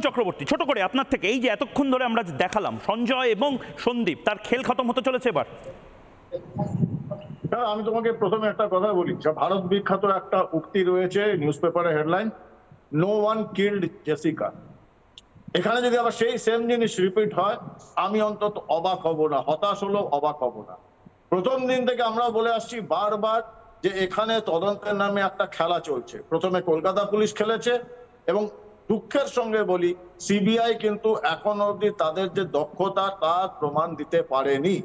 চক্রবর্তী, ছোট করে আপনার থেকে এই যে এতক্ষণ ধরে আমরা দেখালাম সঞ্জয় এবং সন্দীপ, তার খেল খতম হতে চলেছে এবার। আমি তোমাকে প্রথমে একটা কথা বলি, ভারত বিখ্যাত একটা উক্তি রয়েছে নিউজ পেপারে headline, no one killed Jessica. এখানে যদি আবার সেই সেম জিনিস রিপিট হয়, আমি অন্তত অবাক হব না, হতাশ হলো অবাক হব না। প্রথম দিন থেকে আমরা বলে আসছি বারবার যে এখানে তদন্তের নামে একটা খেলা চলছে। প্রথমে কলকাতা পুলিশ খেলেছে এবং দুঃখের সঙ্গে বলি সিবিআই কিন্তু এখন অবধি তাদের যে দক্ষতা তার প্রমাণ দিতে পারেনি।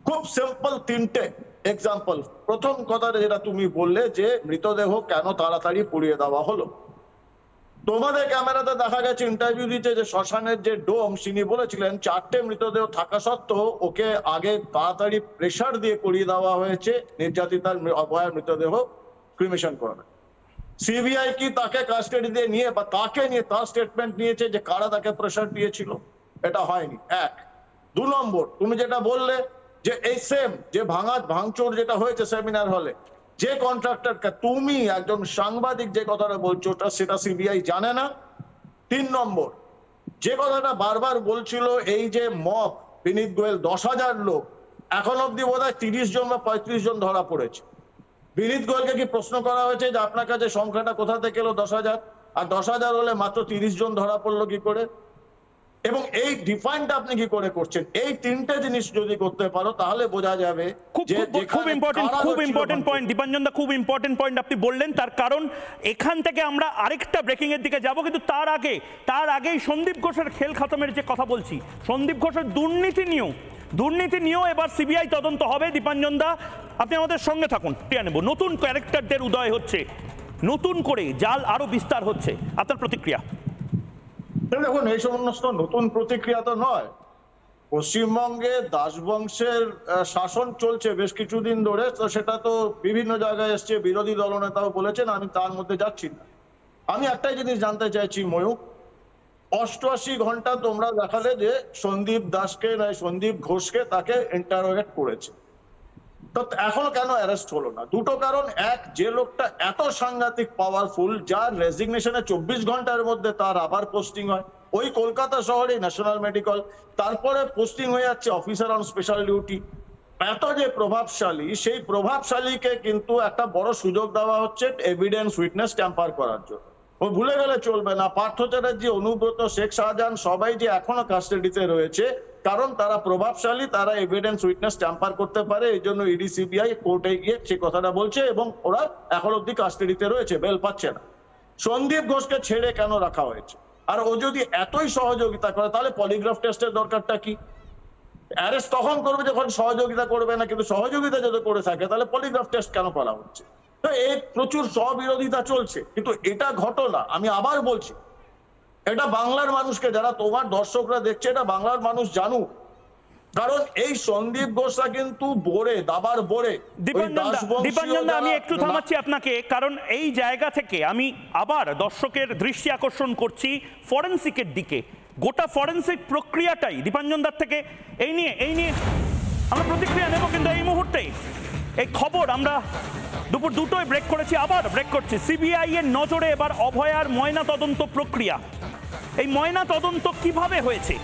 খুব সিম্পল তিনটে এক্সাম্পল। প্রথম কথাটা যেটা তুমি বললে যে মৃতদেহ কেন তাড়াতাড়ি পুড়িয়ে দেওয়া হলো, তোমাদের ক্যামেরাতে দেখা গেছে ইন্টারভিউ দিতে যে শ্মশানের যে ডোম তিনি বলেছিলেন 4টে মৃতদেহ থাকা সত্ত্বেও ওকে আগে তাড়াতাড়ি প্রেসার দিয়ে করিয়ে দেওয়া হয়েছে নির্যাতিতার অভয়ার মৃতদেহ ক্রিমেশন করানো। সিবিআই কি তাকে কাস্টাডি দিয়ে নিয়ে বা তাকে নিয়ে তার স্টেটমেন্ট নিয়েছে যে কারা তাকে প্রেসার দিয়েছিল? এটা হয়নি। এক। দু নম্বর, তুমি যেটা বললে যে এই সেম যে ভাঙচুর যেটা হয়েছে সেমিনার হলে, যে কন্ট্রাক্টরকে তুমি একজন সাংবাদিক যে কথাটা বলছো সেটা সিবিআই জানে না। 3 নম্বর, যে কথাটা বারবার বলছিল এই যে মব বিনীত গোয়েল 10,000 লোক, এখন অব্দি বোধহয় 30 জন বা 35 জন ধরা পড়েছে। বিনীত গোয়েলকে কি প্রশ্ন করা হয়েছে যে আপনার কাছে সংখ্যাটা কোথা থেকে এলো 10,000? আর 10,000 হলে মাত্র 30 জন ধরা পড়লো কি করে? এবং এই ডিফাইনটা আপনি কি করে করছেন? এই তিনটে জিনিস যদি করতে পারো তাহলে বোঝা যাবে যে খুব ইম্পর্টেন্ট পয়েন্ট দীপাঞ্জন দা, খুব ইম্পর্টেন্ট পয়েন্ট আপনি বললেন। তার কারণ এখান থেকে আমরা আরেকটা ব্রেকিং এর দিকে যাব, কিন্তু তার আগেই সন্দীপ ঘোষের খেল খতমের যে কথা বলছি, সন্দীপ ঘোষের দুর্নীতি নিয়েও এবার সিবিআই তদন্ত হবে। দীপাঞ্জন দা, আপনি আমাদের সঙ্গে থাকুন, প্রিয়া নেব। নতুন ক্যারেক্টারদের উদয় হচ্ছে, নতুন করে জাল আরো বিস্তার হচ্ছে, আপনার প্রতিক্রিয়া? দেখুন, এই সমস্ত নতুন প্রতিক্রিয়া তো নয়। পশ্চিমবঙ্গে দাসবংশের শাসন চলছে বেশ কিছুদিন ধরে, তো সেটা তো বিভিন্ন জায়গায় এসছে, বিরোধী দলনেতাও বলেছেন, আমি তার মধ্যে যাচ্ছি না। আমি একটাই জিনিস জানতে চাইছি ময়ূক, 88 ঘন্টা তোমরা দেখালে যে সন্দীপ ঘোষকে তাকে ইন্টারোগেট করেছে, তো এখনো কেন অ্যারেস্ট হলো না? দুটো কারণ। এক, যে লোকটা এত সাংঘাতিক পাওয়ারফুল, যার রেজিগনেশনে 24 ঘন্টার মধ্যে তার আবার পোস্টিং হয় ওই কলকাতা শহরে ন্যাশনাল মেডিকেল, তারপরে পোস্টিং হয়ে যাচ্ছে অফিসার অন স্পেশাল ডিউটি। এত যে প্রভাবশালী, সেই প্রভাবশালীকে কিন্তু একটা বড় সুযোগ দেওয়া হচ্ছে এভিডেন্স উইটনেস ট্যাম্পার করার জন্য। ও ভুলে গেলে চলবে না, পার্থ চ্যাটার্জি, অনুব্রত, শেখ শাহজাহান সবাই যে এখনো কাস্টাডিতে রয়েছে কারণ তারা প্রভাবশালী, তারা এভিডেন্স উইটনেস ট্যাম্পার করতে পারে। এই জন্য ইডি সিবিআই কোর্টে গিয়ে সে কথাটা বলছে এবং ওরা এখন অব্দি কাস্টাডিতে রয়েছে, বেল পাচ্ছে না। সন্দীপ ঘোষকে ছেড়ে কেন রাখা হয়েছে? আর ও যদি এতই সহযোগিতা করে তাহলে পলিগ্রাফ টেস্টের দরকারটা কি? অ্যারেস্ট তখন করবে যখন সহযোগিতা করবে না, কিন্তু সহযোগিতা যদি করে থাকে তাহলে পলিগ্রাফ টেস্ট কেন করা হচ্ছে? তো এই প্রচুর স্ববিরোধিতা চলছে, কিন্তু এটা ঘটনা, আমি আবার বলছি, এটা বাংলার মানুষকে, যারা তোমার দর্শকরা দেখছে, এটা বাংলার মানুষ জানুক। কারণ এই সন্দীপ ঘোষরা কিন্তু দাবার বোরে। দীপাঞ্জন দা, আমি একটু থামাচ্ছি আপনাকে, কারণ এই জায়গা থেকে আমি আবার দর্শকের দৃষ্টি আকর্ষণ করছি ফরেন্সিকের দিকে। গোটা ফরেন্সিক প্রক্রিয়াটাই দীপাঞ্জন দার থেকে এই নিয়ে আমরা প্রতিক্রিয়া নেব, কিন্তু এই মুহূর্তে এই খবর আমরা দুপুর 2টোয় ব্রেক করেছি, আবার ব্রেক করছি। সিবিআই এর নজরে এবার অভয়ার ময়না তদন্ত প্রক্রিয়া। এই ময়না তদন্ত কিভাবে হয়েছে,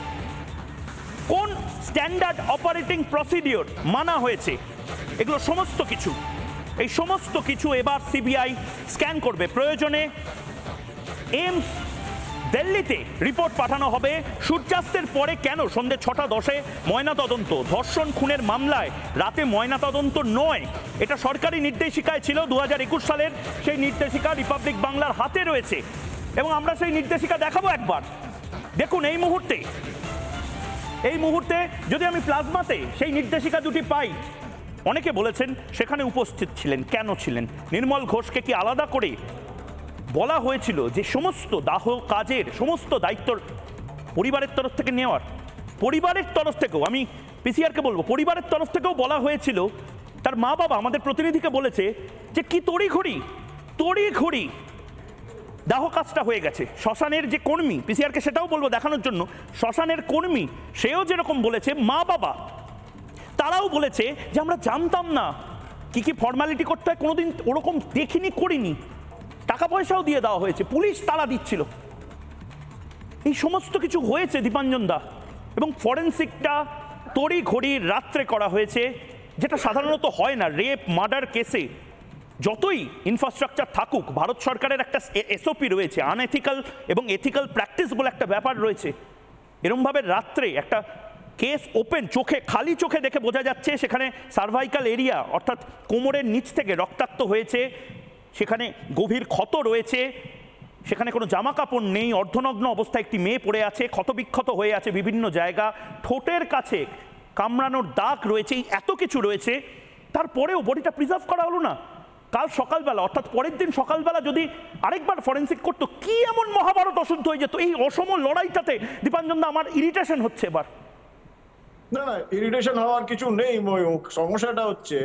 কোন স্ট্যান্ডার্ড অপারেটিং প্রসিডিওর মানা হয়েছে, এগুলো সমস্ত কিছু এবার সিবিআই স্ক্যান করবে। প্রয়োজনে এইমস দিল্লিতে রিপোর্ট পাঠানো হবে। সূর্যাস্তের পরে কেন সন্ধ্যে 6:10 ময়নাতদন্ত? ধর্ষণ খুনের মামলায় রাতে ময়নাতদন্ত নয়, এটা সরকারি নির্দেশিকায় ছিল 2021 সালের। সেই নির্দেশিকা রিপাবলিক বাংলার হাতে রয়েছে এবং আমরা সেই নির্দেশিকা দেখাবো একবার। দেখুন, এই মুহূর্তে যদি আমি প্লাজমাতে সেই নির্দেশিকা দুটি পাই, অনেকে বলেছেন সেখানে উপস্থিত ছিলেন, কেন ছিলেন? নির্মল ঘোষকে কি আলাদা করে বলা হয়েছিল যে সমস্ত দাহ কাজের সমস্ত দায়িত্ব পরিবারের তরফ থেকে নেওয়ার? পরিবারের তরফ থেকেও, আমি পিসিআরকে বলবো, পরিবারের তরফ থেকেও বলা হয়েছিল। তার মা বাবা আমাদের প্রতিনিধিকে বলেছে যে কি তড়িঘড়ি দাহ কাজটা হয়ে গেছে। শ্মশানের যে কর্মী, পিসিআরকে সেটাও বলবো দেখানোর জন্য, শ্মশানের কর্মী সেও যেরকম বলেছে, মা বাবা তারাও বলেছে যে আমরা জানতাম না কি ফর্মালিটি করতে হয়, কোনোদিন ওরকম দেখিনি, করিনি। টাকা পয়সাও দিয়ে দেওয়া হয়েছে, পুলিশ তালা দিচ্ছিল। এই সমস্ত কিছু হয়েছে দীপাঞ্জন দা, এবং ফরেন্সিকটা তড়ি ঘড়ি রাত্রে করা হয়েছে, যেটা সাধারণত হয় না। রেপ মার্ডার কেসে যতই ইনফ্রাস্ট্রাকচার থাকুক, ভারত সরকারের একটা এসওপি রয়েছে, আনএথিক্যাল এবং এথিক্যাল প্র্যাকটিস বলে একটা ব্যাপার রয়েছে। এরমভাবে রাত্রে একটা কেস ওপেন, চোখে খালি চোখে দেখে বোঝা যাচ্ছে সেখানে সার্ভাইকাল এরিয়া অর্থাৎ কোমরের নিচ থেকে রক্তাক্ত হয়েছে, সেখানে গভীর ক্ষত রয়েছে, সেখানে কোনো জামা কাপড় নেই, অর্ধনগ্ন অবস্থায় একটি মেয়ে পড়ে আছে, ক্ষতবিক্ষত হয়ে আছে বিভিন্ন জায়গা, ঠোঁটের কাছে কামড়ানোর দাগ রয়েছে, এই এত কিছু রয়েছে। তারপরেও বডিটা প্রিজার্ভ করা হলো না। কাল সকালবেলা অর্থাৎ পরের দিন সকালবেলা যদি আরেকবার ফরেন্সিক করতো, কি এমন মহাভারত অশুদ্ধ হয়ে যেত? এই অসম লড়াইটাতে দীপাঞ্জন দা আমার ইরিটেশন হচ্ছে এবার। না না, ইরিটেশন হওয়ার কিছু নেই ময়ূক। সমস্যাটা হচ্ছে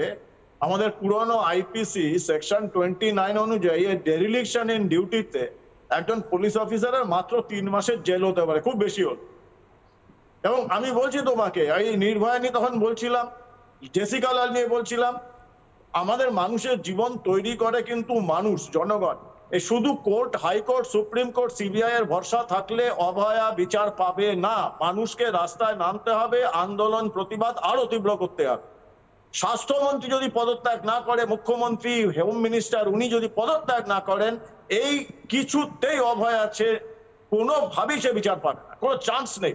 আমাদের পুরনো আইপিসি সেকশন 29 অনুযায়ী ডেরিলিকশন ইন ডিউটিতে একজন পুলিশ অফিসারের মাত্র 3 মাসের জেল হতে পারে, খুব বেশি হল। এবং আমি বলছি তোমাকে, এই নির্ভয়া নিয়ে তখন বলছিলাম, জেসিকা লাল নিয়ে বলছিলাম, আমাদের মানুষের জীবন তৈরি করে কিন্তু মানুষ, জনগণ। এই শুধু court, high court, supreme court, CBI এর ভরসা থাকলে অভয়া বিচার পাবে না। মানুষকে রাস্তায় নামতে হবে, আন্দোলন প্রতিবাদ আরো তীব্র করতে হবে। স্বাস্থ্যমন্ত্রী যদি পদত্যাগ না করে, মুখ্যমন্ত্রী, হোম মিনিস্টার উনি যদি পদত্যাগ না করেন, এই কিছুতেই অভয় আছে, কোনোভাবেই সে বিচার পাবে না, কোনো চান্স নেই।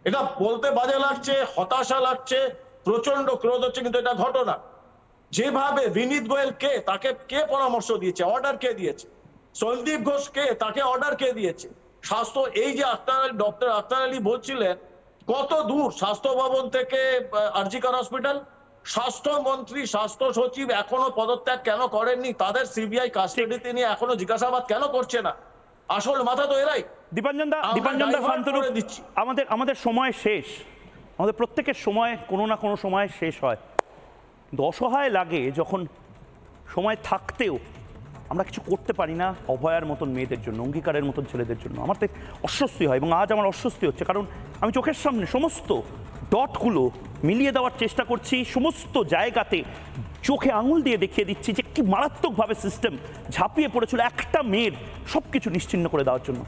এটা বলতে বাজে লাগছে, হতাশা লাগছে, প্রচন্ড ক্রোধ হচ্ছে, কিন্তু এটা ঘটনা। যেভাবে বিনীত গোয়েল কে, তাকে কে পরামর্শ দিয়েছে, অর্ডার কে দিয়েছে? সন্দীপ ঘোষ কে, তাকে অর্ডার কে দিয়েছে? স্বাস্থ্য, এই যে ডক্টর আখতার আলী বলছিলেন, কত দূর স্বাস্থ্য ভবন থেকে আরজিকর হসপিটাল? স্বাস্থ্যমন্ত্রী, স্বাস্থ্য সচিব এখনো পদত্যাগ কেন করেননি? তাদের সিবিআই কাস্টাডিতে নিয়ে এখনো জিজ্ঞাসাবাদ কেন করছে না? আসল মাথা তো এরাই। দীপাঞ্জন দা শান্তনু, আমাদের সময় শেষ, আমাদের প্রত্যেকের সময় কোনো না কোনো সময় শেষ হয়। কিন্তু অসহায় লাগে যখন সময় থাকতেও আমরা কিছু করতে পারি না অভয়ার মতন মেয়েদের জন্য, অঙ্গীকারের মতন ছেলেদের জন্য। আমার তো অস্বস্তি হয়, এবং আজ আমার অস্বস্তি হচ্ছে, কারণ আমি চোখের সামনে সমস্ত ডটগুলো মিলিয়ে দেওয়ার চেষ্টা করছি, সমস্ত জায়গাতে চোখে আঙুল দিয়ে দেখিয়ে দিচ্ছি যে কি মারাত্মকভাবে সিস্টেম ঝাঁপিয়ে পড়েছিল একটা মেয়ের সব কিছু নিশ্চিহ্ন করে দেওয়ার জন্য।